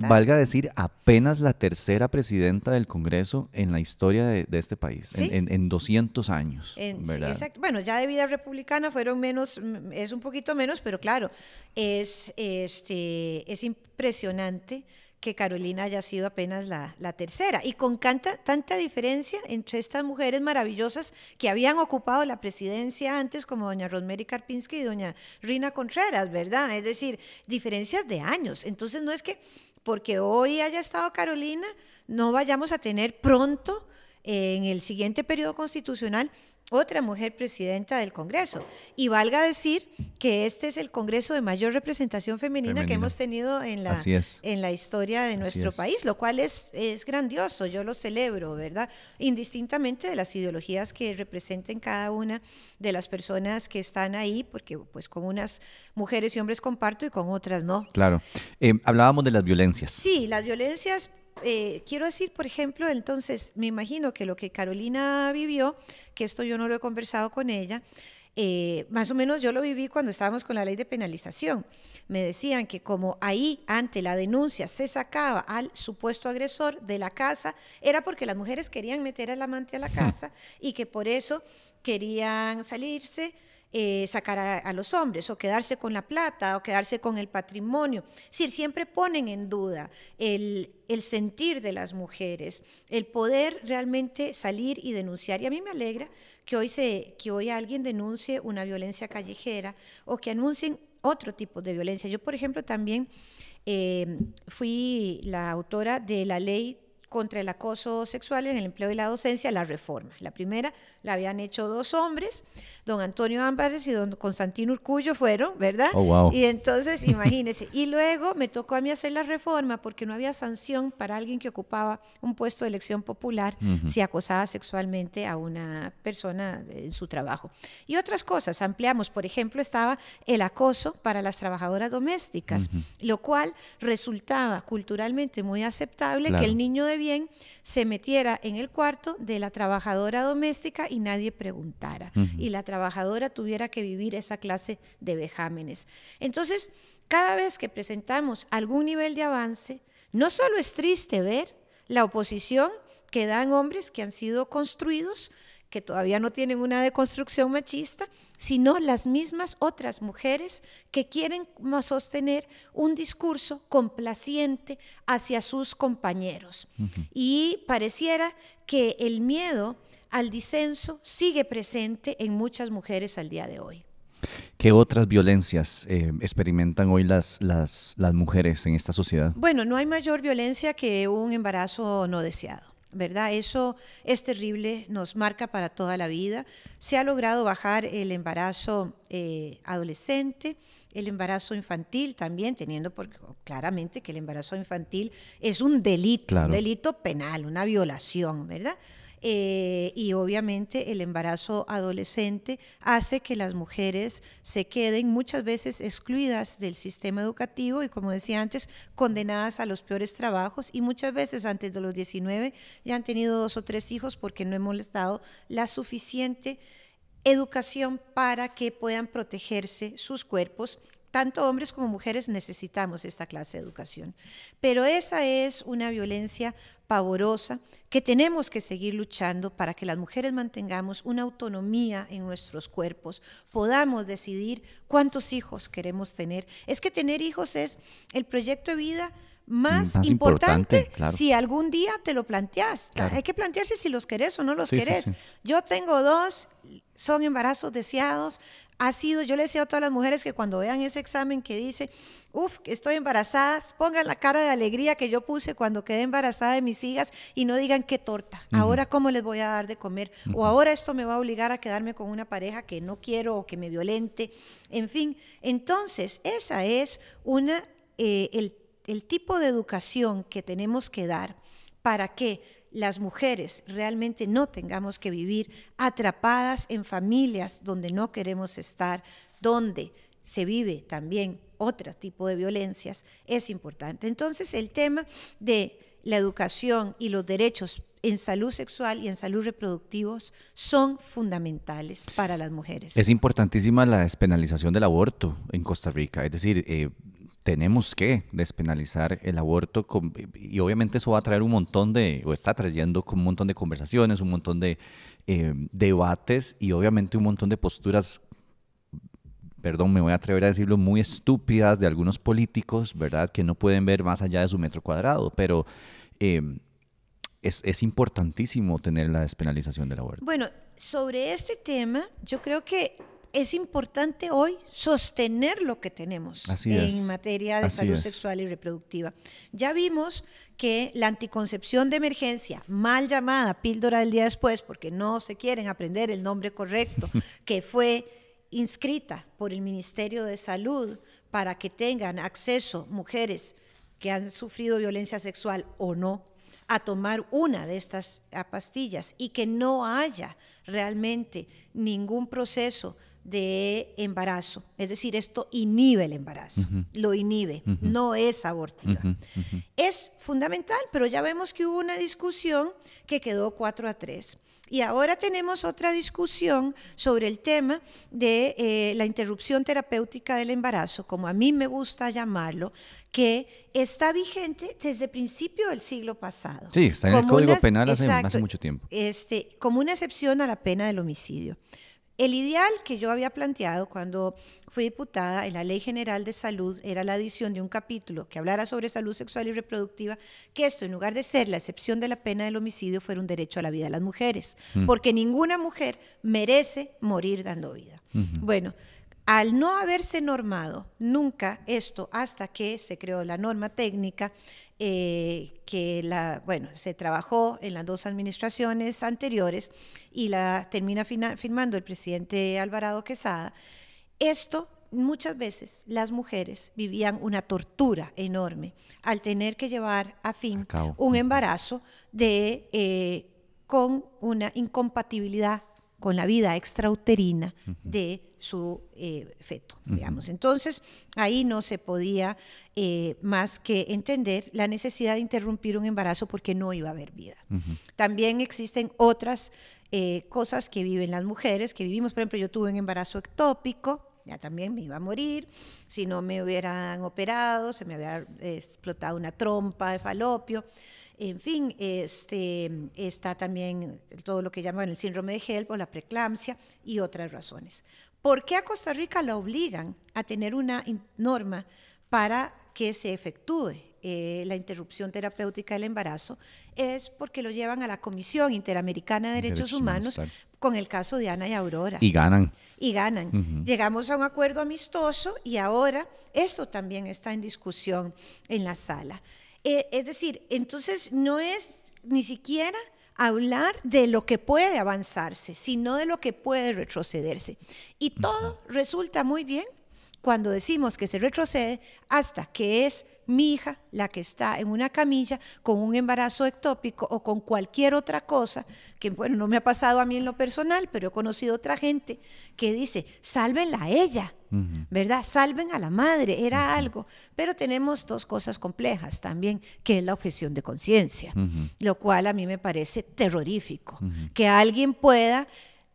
apenas la tercera presidenta del Congreso en la historia de este país, ¿sí? en 200 años. ¿verdad? Sí, exacto. Bueno, ya de vida republicana fueron menos, es un poquito menos, pero claro, es impresionante que Carolina haya sido apenas la tercera, y con tanta diferencia entre estas mujeres maravillosas que habían ocupado la presidencia antes, como doña Rosemary Karpinski y doña Rina Contreras, ¿verdad? Es decir, diferencias de años. Entonces no es que porque hoy haya estado Carolina, no vayamos a tener pronto, en el siguiente periodo constitucional, otra mujer presidenta del Congreso. Y valga decir que este es el Congreso de mayor representación femenina que hemos tenido en la historia de nuestro país, lo cual es grandioso, yo lo celebro, ¿verdad? Indistintamente de las ideologías que representen cada una de las personas que están ahí, porque pues con unas mujeres y hombres comparto y con otras no. Claro. Hablábamos de las violencias. Sí, las violencias. Quiero decir, por ejemplo, entonces, me imagino que lo que Carolina vivió, que esto yo no lo he conversado con ella, más o menos yo lo viví cuando estábamos con la ley de penalización. Me decían que como ahí, ante la denuncia, se sacaba al supuesto agresor de la casa, era porque las mujeres querían meter al amante a la casa y que por eso querían salirse, sacar a los hombres, o quedarse con la plata, o quedarse con el patrimonio. Es decir, siempre ponen en duda el sentir de las mujeres, el poder realmente salir y denunciar. Y a mí me alegra que hoy alguien denuncie una violencia callejera o que anuncien otro tipo de violencia. Yo, por ejemplo, también fui la autora de la ley contra el acoso sexual en el empleo y la docencia, la reforma. La primera la habían hecho dos hombres, don Antonio Ámbares y don Constantino Urcullo fueron, ¿verdad? Oh, wow. Y entonces, imagínense. Y luego me tocó a mí hacer la reforma porque no había sanción para alguien que ocupaba un puesto de elección popular si acosaba sexualmente a una persona en su trabajo. Y otras cosas, ampliamos. Por ejemplo, estaba el acoso para las trabajadoras domésticas, lo cual resultaba culturalmente muy aceptable, claro, que el niño de bien se metiera en el cuarto de la trabajadora doméstica y nadie preguntara, y la trabajadora tuviera que vivir esa clase de vejámenes. Entonces, cada vez que presentamos algún nivel de avance, no solo es triste ver la oposición que dan hombres que han sido construidos, que todavía no tienen una deconstrucción machista, sino las mismas otras mujeres que quieren sostener un discurso complaciente hacia sus compañeros. Y pareciera que el miedo al disenso sigue presente en muchas mujeres al día de hoy. ¿Qué otras violencias experimentan hoy las mujeres en esta sociedad? Bueno, no hay mayor violencia que un embarazo no deseado, ¿verdad? Eso es terrible, nos marca para toda la vida. Se ha logrado bajar el embarazo adolescente el embarazo infantil también, teniendo porque claramente que el embarazo infantil es un delito, Claro. un delito penal, una violación, ¿verdad? Y obviamente el embarazo adolescente hace que las mujeres se queden muchas veces excluidas del sistema educativo y, como decía antes, condenadas a los peores trabajos, y muchas veces antes de los 19 ya han tenido 2 o 3 hijos porque no hemos les dado la suficiente educación para que puedan protegerse sus cuerpos. Tanto hombres como mujeres necesitamos esta clase de educación. Pero esa es una violencia pavorosa que tenemos que seguir luchando para que las mujeres mantengamos una autonomía en nuestros cuerpos, podamos decidir cuántos hijos queremos tener. Es que tener hijos es el proyecto de vida más importante, claro. si algún día te lo planteas. Claro. Hay que plantearse si los querés o no los Sí, sí, querés. sí. Yo tengo 2, son embarazos deseados. Yo le deseo a todas las mujeres que cuando vean ese examen que dice, estoy embarazada, pongan la cara de alegría que yo puse cuando quedé embarazada de mis hijas y no digan qué torta, ahora cómo les voy a dar de comer, o ahora esto me va a obligar a quedarme con una pareja que no quiero o que me violente, en fin. Entonces, esa es el tipo de educación que tenemos que dar para que las mujeres realmente no tengamos que vivir atrapadas en familias donde no queremos estar, donde se vive también otro tipo de violencias, es importante. Entonces, el tema de la educación y los derechos en salud sexual y en salud reproductivos son fundamentales para las mujeres. Es importantísima la despenalización del aborto en Costa Rica, es decir, tenemos que despenalizar el aborto y obviamente eso va a traer está trayendo un montón de conversaciones, un montón de debates y obviamente un montón de posturas, perdón, me voy a atrever a decirlo, muy estúpidas de algunos políticos, ¿verdad? Que no pueden ver más allá de su metro cuadrado, pero es importantísimo tener la despenalización del aborto. Bueno, sobre este tema, yo creo que es importante hoy sostener lo que tenemos en materia de salud sexual y reproductiva. Ya vimos que la anticoncepción de emergencia, mal llamada píldora del día después, porque no se quieren aprender el nombre correcto, que fue inscrita por el Ministerio de Salud para que tengan acceso mujeres que han sufrido violencia sexual o no, a tomar una de estas pastillas y que no haya realmente ningún proceso de embarazo, es decir, esto inhibe el embarazo, lo inhibe, no es abortiva. Es fundamental, pero ya vemos que hubo una discusión que quedó 4-3. Y ahora tenemos otra discusión sobre el tema de la interrupción terapéutica del embarazo, como a mí me gusta llamarlo, que está vigente desde el principio del siglo pasado. Sí, está en el Código Penal hace mucho tiempo. Como una excepción a la pena del homicidio. El ideal que yo había planteado cuando fui diputada en la Ley General de Salud era la adición de un capítulo que hablara sobre salud sexual y reproductiva, que esto, en lugar de ser la excepción de la pena del homicidio, fuera un derecho a la vida de las mujeres, porque ninguna mujer merece morir dando vida. Bueno, al no haberse normado nunca esto hasta que se creó la norma técnica, se trabajó en las 2 administraciones anteriores y la termina firmando el presidente Alvarado Quesada, esto muchas veces las mujeres vivían una tortura enorme al tener que llevar a fin un embarazo con una incompatibilidad con la vida extrauterina de su feto, digamos. Entonces, ahí no se podía más que entender la necesidad de interrumpir un embarazo porque no iba a haber vida. También existen otras cosas que viven las mujeres, que vivimos. Por ejemplo, yo tuve un embarazo ectópico, ya también me iba a morir, si no me hubieran operado, se me había explotado una trompa de falopio. En fin, está también todo lo que llaman el síndrome de HELP o la preeclampsia y otras razones. ¿Por qué a Costa Rica la obligan a tener una norma para que se efectúe la interrupción terapéutica del embarazo? Es porque lo llevan a la Comisión Interamericana de Derechos Humanos con el caso de Ana y Aurora. Y ganan. Llegamos a un acuerdo amistoso y ahora esto también está en discusión en la sala. Es decir, entonces no es ni siquiera hablar de lo que puede avanzarse, sino de lo que puede retrocederse. Y todo resulta muy bien cuando decimos que se retrocede hasta que es mi hija la que está en una camilla con un embarazo ectópico o con cualquier otra cosa, que bueno, no me ha pasado a mí en lo personal, pero he conocido otra gente que dice, sálvenla a ella, ¿verdad? Salven a la madre, era algo. Pero tenemos dos cosas complejas también, que es la objeción de conciencia, lo cual a mí me parece terrorífico, que alguien pueda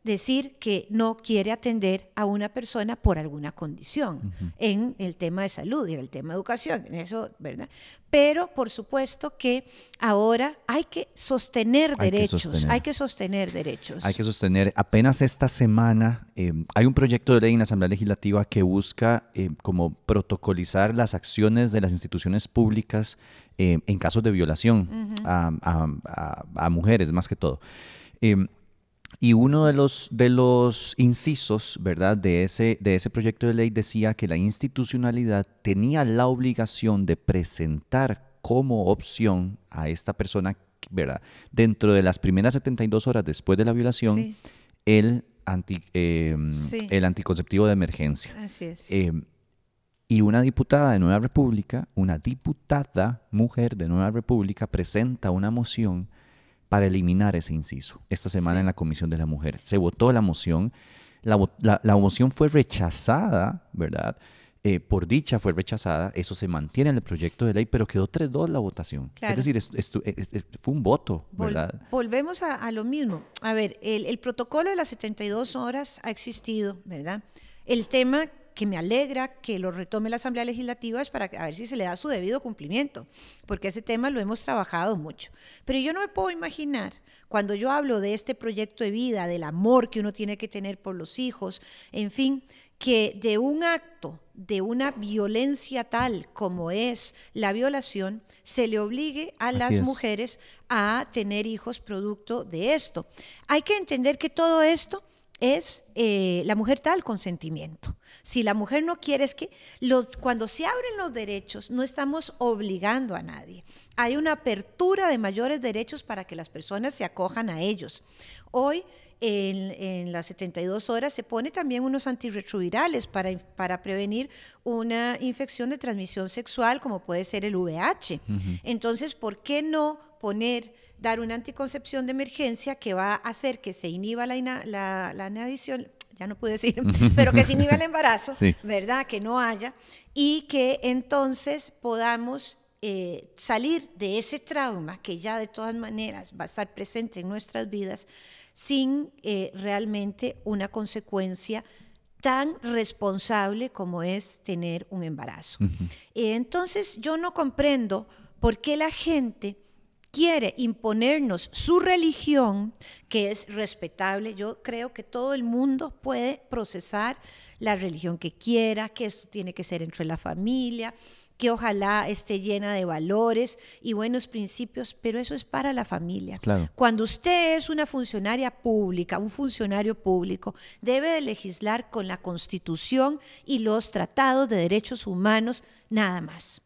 decir que no quiere atender a una persona por alguna condición en el tema de salud y en el tema de educación, en eso, ¿verdad? Pero por supuesto que ahora hay que sostener derechos, hay que sostener derechos. Hay que sostener. Apenas esta semana hay un proyecto de ley en la Asamblea Legislativa que busca como protocolizar las acciones de las instituciones públicas en casos de violación a mujeres, más que todo. Y uno de los incisos, ¿verdad?, de ese proyecto de ley decía que la institucionalidad tenía la obligación de presentar como opción a esta persona, ¿verdad?, dentro de las primeras 72 horas después de la violación, el anticonceptivo de emergencia. Así es. Y una diputada de Nueva República, una diputada mujer de Nueva República, presenta una moción para eliminar ese inciso. Esta semana en la Comisión de la Mujer se votó la moción. La moción fue rechazada, ¿verdad? Por dicha fue rechazada. Eso se mantiene en el proyecto de ley, pero quedó 3-2 la votación. Claro. Es decir, fue un voto, ¿verdad? Volvemos a lo mismo. A ver, el protocolo de las 72 horas ha existido, ¿verdad? El tema que me alegra que lo retome la Asamblea Legislativa es para ver si se le da su debido cumplimiento, porque ese tema lo hemos trabajado mucho. Pero yo no me puedo imaginar, cuando yo hablo de este proyecto de vida, del amor que uno tiene que tener por los hijos, en fin, que de un acto, de una violencia tal como es la violación, se le obligue a las mujeres a tener hijos producto de esto. Hay que entender que todo esto es la mujer da el consentimiento. Si la mujer no quiere, es que cuando se abren los derechos no estamos obligando a nadie. Hay una apertura de mayores derechos para que las personas se acojan a ellos. Hoy en las 72 horas se pone también unos antirretrovirales para prevenir una infección de transmisión sexual como puede ser el VIH. Entonces, ¿por qué no dar una anticoncepción de emergencia que va a hacer que se inhiba la inadición, ya no puedo decir, pero que se inhiba el embarazo, ¿verdad? Que no haya, y que entonces podamos salir de ese trauma que ya de todas maneras va a estar presente en nuestras vidas sin realmente una consecuencia tan responsable como es tener un embarazo. Entonces yo no comprendo por qué la gente quiere imponernos su religión, que es respetable. Yo creo que todo el mundo puede procesar la religión que quiera, que esto tiene que ser entre la familia, que ojalá esté llena de valores y buenos principios, pero eso es para la familia. Claro. Cuando usted es una funcionaria pública, un funcionario público, debe de legislar con la Constitución y los tratados de derechos humanos, nada más.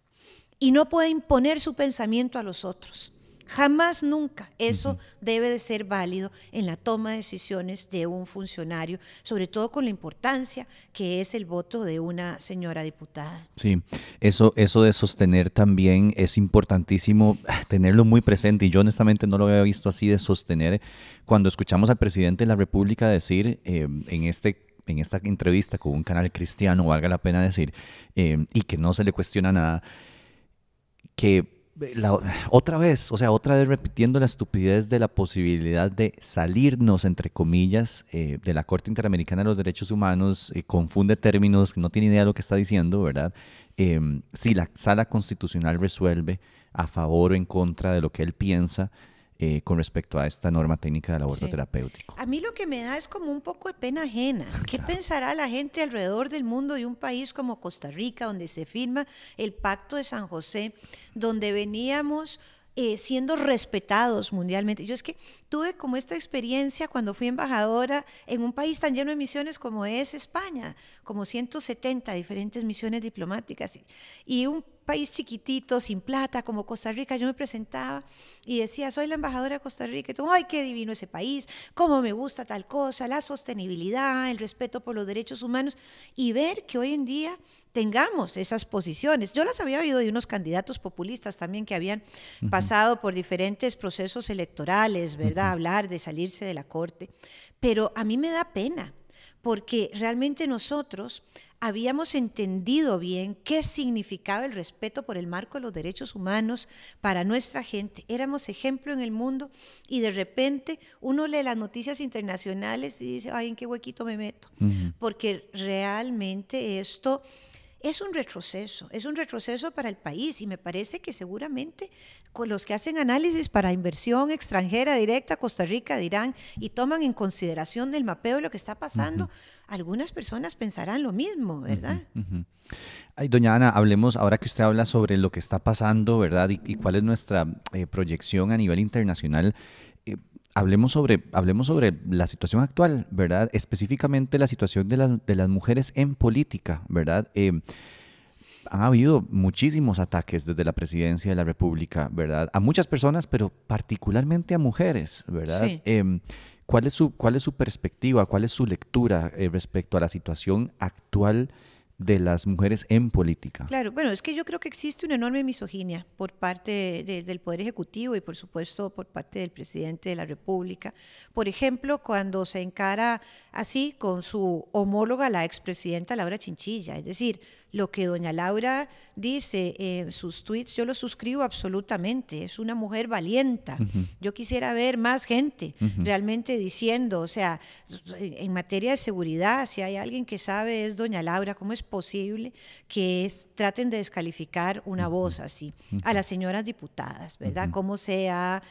Y no puede imponer su pensamiento a los otros. Jamás, nunca. Eso debe de ser válido en la toma de decisiones de un funcionario, sobre todo con la importancia que es el voto de una señora diputada. Sí, eso de sostener también es importantísimo tenerlo muy presente, y yo honestamente no lo había visto así, de sostener. Cuando escuchamos al presidente de la República decir en esta entrevista con un canal cristiano, valga la pena decir, y que no se le cuestiona nada, que otra vez repitiendo la estupidez de la posibilidad de salirnos, entre comillas, de la Corte Interamericana de los Derechos Humanos, confunde términos, no tiene idea de lo que está diciendo, ¿verdad? Si la Sala Constitucional resuelve a favor o en contra de lo que él piensa con respecto a esta norma técnica del aborto terapéutico. A mí lo que me da es como un poco de pena ajena. ¿Qué pensará la gente alrededor del mundo de un país como Costa Rica, donde se firma el Pacto de San José, donde veníamos siendo respetados mundialmente? Yo es que tuve como esta experiencia cuando fui embajadora en un país tan lleno de misiones como es España, como 170 diferentes misiones diplomáticas, y un país chiquitito, sin plata, como Costa Rica, yo me presentaba y decía, soy la embajadora de Costa Rica, y tú, ay, qué divino ese país, cómo me gusta tal cosa, la sostenibilidad, el respeto por los derechos humanos, y ver que hoy en día tengamos esas posiciones. Yo las había oído de unos candidatos populistas también que habían pasado por diferentes procesos electorales, ¿verdad? Hablar de salirse de la corte, pero a mí me da pena, porque realmente nosotros habíamos entendido bien qué significaba el respeto por el marco de los derechos humanos para nuestra gente. Éramos ejemplo en el mundo y de repente uno lee las noticias internacionales y dice, ay, ¿en qué huequito me meto? Porque realmente esto es un retroceso para el país y me parece que seguramente con los que hacen análisis para inversión extranjera directa a Costa Rica dirán y toman en consideración del mapeo de lo que está pasando, algunas personas pensarán lo mismo, ¿verdad? Ay, doña Ana, hablemos, ahora que usted habla sobre lo que está pasando, ¿verdad? Y cuál es nuestra proyección a nivel internacional. Hablemos sobre la situación actual, ¿verdad? Específicamente la situación de las mujeres en política, ¿verdad? Han habido muchísimos ataques desde la presidencia de la República, ¿verdad? A muchas personas, pero particularmente a mujeres, ¿verdad? Sí. ¿Cuál es su perspectiva, cuál es su lectura respecto a la situación actual de las mujeres en política? Claro, bueno, es que yo creo que existe una enorme misoginia por parte del Poder Ejecutivo y por supuesto por parte del presidente de la República. Por ejemplo, cuando se encara así con su homóloga, la expresidenta Laura Chinchilla, es decir, lo que doña Laura dice en sus tweets, yo lo suscribo absolutamente, es una mujer valienta. Yo quisiera ver más gente realmente diciendo, o sea, en materia de seguridad, si hay alguien que sabe es doña Laura, ¿cómo es posible que traten de descalificar una voz así? A las señoras diputadas, ¿verdad? ¿Cómo se ha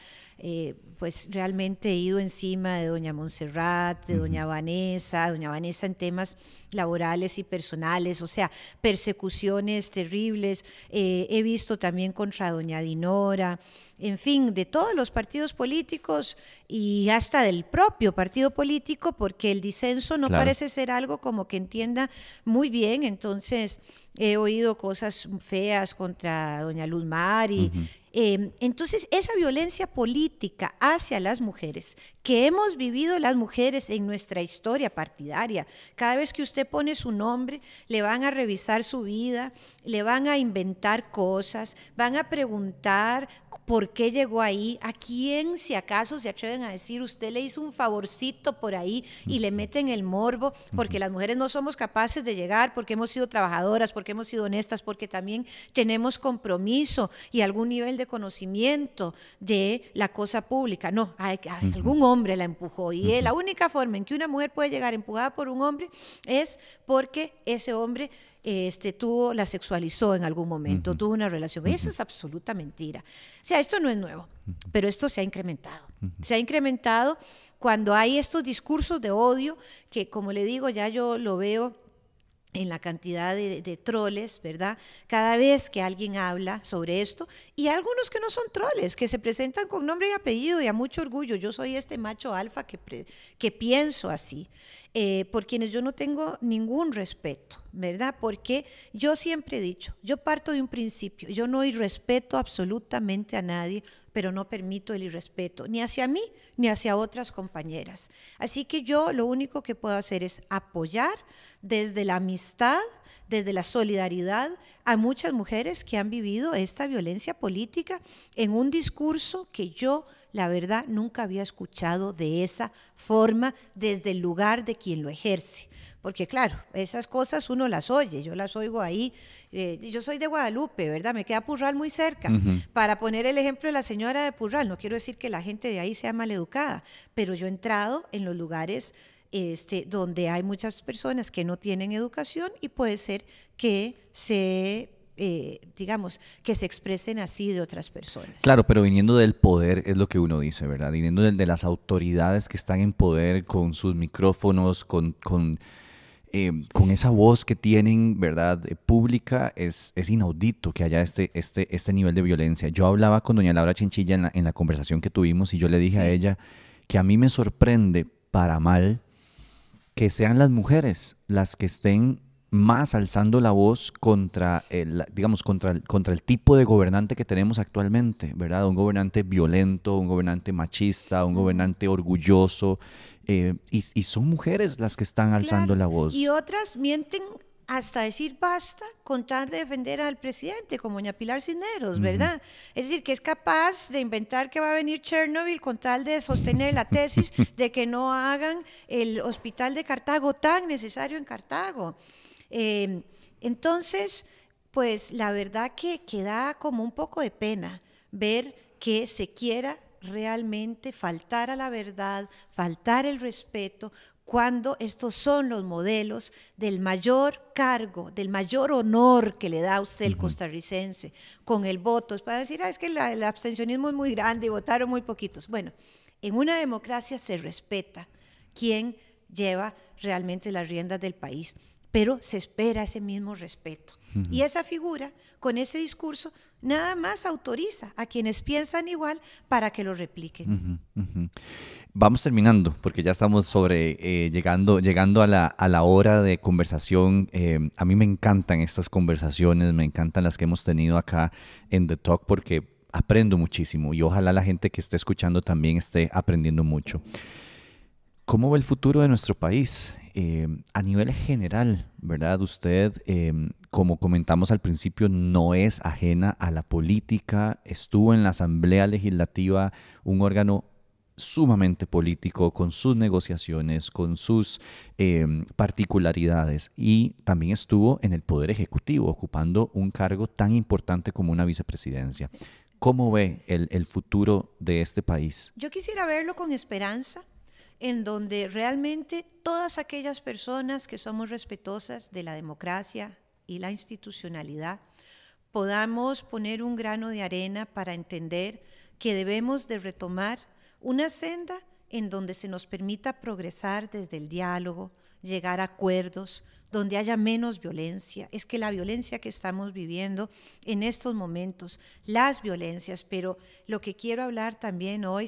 pues realmente ido encima de doña Montserrat, de doña Vanessa en temas laborales y personales, o sea, persecuciones terribles, he visto también contra doña Dinora, en fin, de todos los partidos políticos y hasta del propio partido político, porque el disenso no parece ser algo como que entienda muy bien, entonces he oído cosas feas contra doña Luz Mari. Entonces, esa violencia política hacia las mujeres que hemos vivido las mujeres en nuestra historia partidaria, cada vez que usted pone su nombre, le van a revisar su vida, le van a inventar cosas, van a preguntar por qué llegó ahí, a quién si acaso se atreven a decir usted le hizo un favorcito por ahí y le meten el morbo, porque las mujeres no somos capaces de llegar, porque hemos sido trabajadoras, porque hemos sido honestas, porque también tenemos compromiso y algún nivel de conocimiento de la cosa pública. No, algún hombre la empujó y la única forma en que una mujer puede llegar empujada por un hombre es porque ese hombre la sexualizó en algún momento, tuvo una relación. Y eso es absoluta mentira. O sea, esto no es nuevo, pero esto se ha incrementado. Se ha incrementado cuando hay estos discursos de odio que, como le digo, ya yo lo veo en la cantidad de troles, ¿verdad? Cada vez que alguien habla sobre esto, y algunos que no son troles, que se presentan con nombre y apellido y a mucho orgullo, yo soy este macho alfa que pienso así, por quienes yo no tengo ningún respeto, ¿verdad? Porque yo siempre he dicho, yo parto de un principio, yo no irrespeto absolutamente a nadie, pero no permito el irrespeto, ni hacia mí, ni hacia otras compañeras. Así que yo lo único que puedo hacer es apoyar desde la amistad, desde la solidaridad a muchas mujeres que han vivido esta violencia política en un discurso que yo, la verdad, nunca había escuchado de esa forma desde el lugar de quien lo ejerce. Porque claro, esas cosas uno las oye, yo las oigo ahí, yo soy de Guadalupe, ¿verdad? Me queda Purral muy cerca. Para poner el ejemplo de la señora de Purral, no quiero decir que la gente de ahí sea maleducada, pero yo he entrado en los lugares donde hay muchas personas que no tienen educación y puede ser que que se expresen así de otras personas. Claro, pero viniendo del poder es lo que uno dice, ¿verdad? Viniendo de las autoridades que están en poder con sus micrófonos, con esa voz que tienen, ¿verdad? Pública, es inaudito que haya este nivel de violencia. Yo hablaba con doña Laura Chinchilla en la conversación que tuvimos y yo le dije a ella que a mí me sorprende para mal que sean las mujeres las que estén más alzando la voz contra digamos, contra el tipo de gobernante que tenemos actualmente, ¿verdad? Un gobernante violento, un gobernante machista, un gobernante orgulloso, y son mujeres las que están alzando Claro. la voz. Y otras mienten hasta decir basta con tal de defender al presidente, como doña Pilar Cisneros, ¿verdad? Es decir, que es capaz de inventar que va a venir Chernobyl con tal de sostener la tesis de que no hagan el hospital de Cartago tan necesario en Cartago. Entonces, pues la verdad que da como un poco de pena ver que se quiera realmente faltar a la verdad, faltar el respeto, cuando estos son los modelos del mayor cargo, del mayor honor que le da a usted el costarricense con el voto. Es para decir, es que el abstencionismo es muy grande y votaron muy poquitos. Bueno, en una democracia se respeta quién lleva realmente las riendas del país, pero se espera ese mismo respeto. Y esa figura, con ese discurso, nada más autoriza a quienes piensan igual para que lo repliquen. Vamos terminando, porque ya estamos llegando a la hora de conversación. A mí me encantan estas conversaciones, me encantan las que hemos tenido acá en The Talk, porque aprendo muchísimo y ojalá la gente que esté escuchando también esté aprendiendo mucho. ¿Cómo ve el futuro de nuestro país? A nivel general, ¿verdad? Usted, como comentamos al principio, no es ajena a la política, estuvo en la Asamblea Legislativa, un órgano sumamente político, con sus negociaciones, con sus particularidades, y también estuvo en el Poder Ejecutivo, ocupando un cargo tan importante como una vicepresidencia. ¿Cómo ve el futuro de este país? Yo quisiera verlo con esperanza, en donde realmente todas aquellas personas que somos respetuosas de la democracia y la institucionalidad podamos poner un grano de arena para entender que debemos de retomar una senda en donde se nos permita progresar desde el diálogo, llegar a acuerdos, donde haya menos violencia. Es que la violencia que estamos viviendo en estos momentos, las violencias, pero lo que quiero hablar también hoy,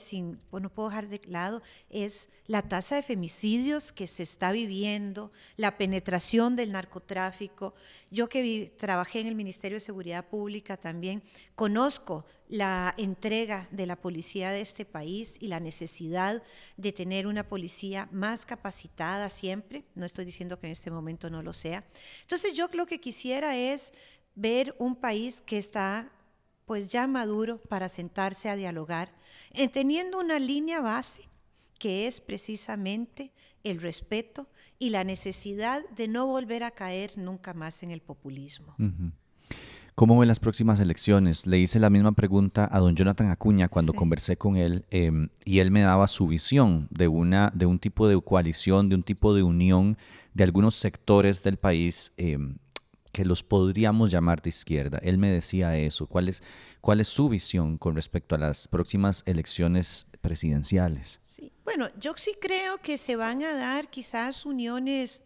no puedo dejar de lado, es la tasa de femicidios que se está viviendo, la penetración del narcotráfico. Yo que trabajé en el Ministerio de Seguridad Pública también, conozco la entrega de la policía de este país y la necesidad de tener una policía más capacitada siempre. No estoy diciendo que en este momento no lo sea. Entonces yo lo que quisiera es ver un país que está pues ya maduro para sentarse a dialogar, teniendo una línea base que es precisamente el respeto y la necesidad de no volver a caer nunca más en el populismo. ¿Cómo ve las próximas elecciones? Le hice la misma pregunta a don Jonathan Acuña cuando conversé con él, y él me daba su visión de un tipo de coalición, de un tipo de unión de algunos sectores del país que los podríamos llamar de izquierda. Él me decía eso. ¿Cuál es su visión con respecto a las próximas elecciones presidenciales? Sí. Bueno, yo sí creo que se van a dar quizás uniones,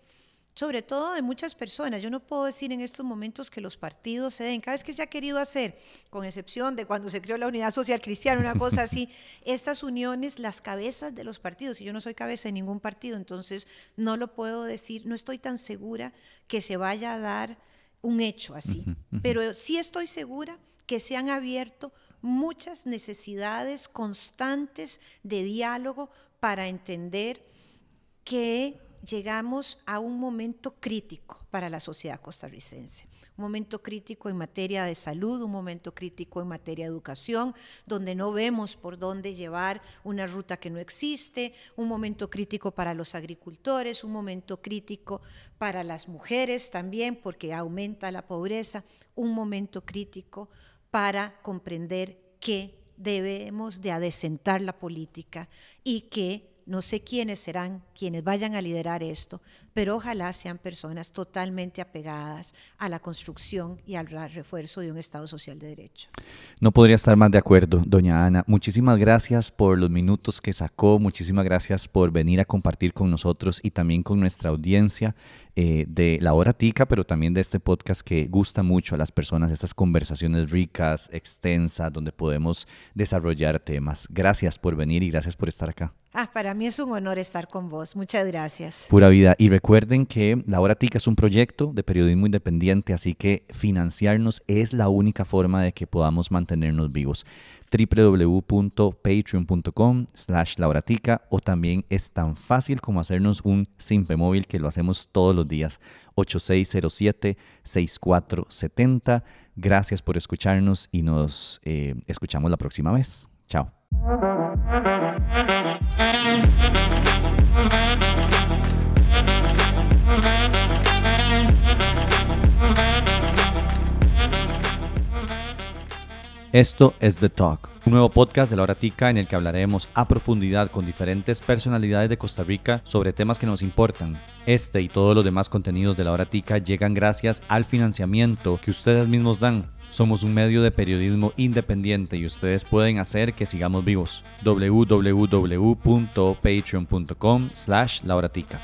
sobre todo de muchas personas. Yo no puedo decir en estos momentos que los partidos se den. Cada vez que se ha querido hacer, con excepción de cuando se creó la Unidad Social Cristiana, una cosa así, estas uniones, las cabezas de los partidos, y yo no soy cabeza de ningún partido, entonces no lo puedo decir, no estoy tan segura que se vaya a dar un hecho así, pero sí estoy segura que se han abierto muchas necesidades constantes de diálogo para entender que llegamos a un momento crítico para la sociedad costarricense, un momento crítico en materia de salud, un momento crítico en materia de educación, donde no vemos por dónde llevar una ruta que no existe, un momento crítico para los agricultores, un momento crítico para las mujeres también, porque aumenta la pobreza, un momento crítico para comprender que debemos de adecentar la política y que no sé quiénes serán quienes vayan a liderar esto, pero ojalá sean personas totalmente apegadas a la construcción y al refuerzo de un Estado social de derecho. No podría estar más de acuerdo, doña Ana. Muchísimas gracias por los minutos que sacó, muchísimas gracias por venir a compartir con nosotros y también con nuestra audiencia de La Hora Tica, pero también de este podcast que gusta mucho a las personas, estas conversaciones ricas, extensas, donde podemos desarrollar temas. Gracias por venir y gracias por estar acá. Para mí es un honor estar con vos. Muchas gracias. Pura vida. Y recuerden que La Hora Tica es un proyecto de periodismo independiente, así que financiarnos es la única forma de que podamos mantenernos vivos. www.patreon.com/lahoratica, o también es tan fácil como hacernos un simpe móvil, que lo hacemos todos los días, 8607-6470. Gracias por escucharnos y nos escuchamos la próxima vez. Chao. Esto es The Talk, un nuevo podcast de La Hora Tica en el que hablaremos a profundidad con diferentes personalidades de Costa Rica sobre temas que nos importan. Este y todos los demás contenidos de La Hora Tica llegan gracias al financiamiento que ustedes mismos dan. Somos un medio de periodismo independiente y ustedes pueden hacer que sigamos vivos. www.patreon.com/lahoratica.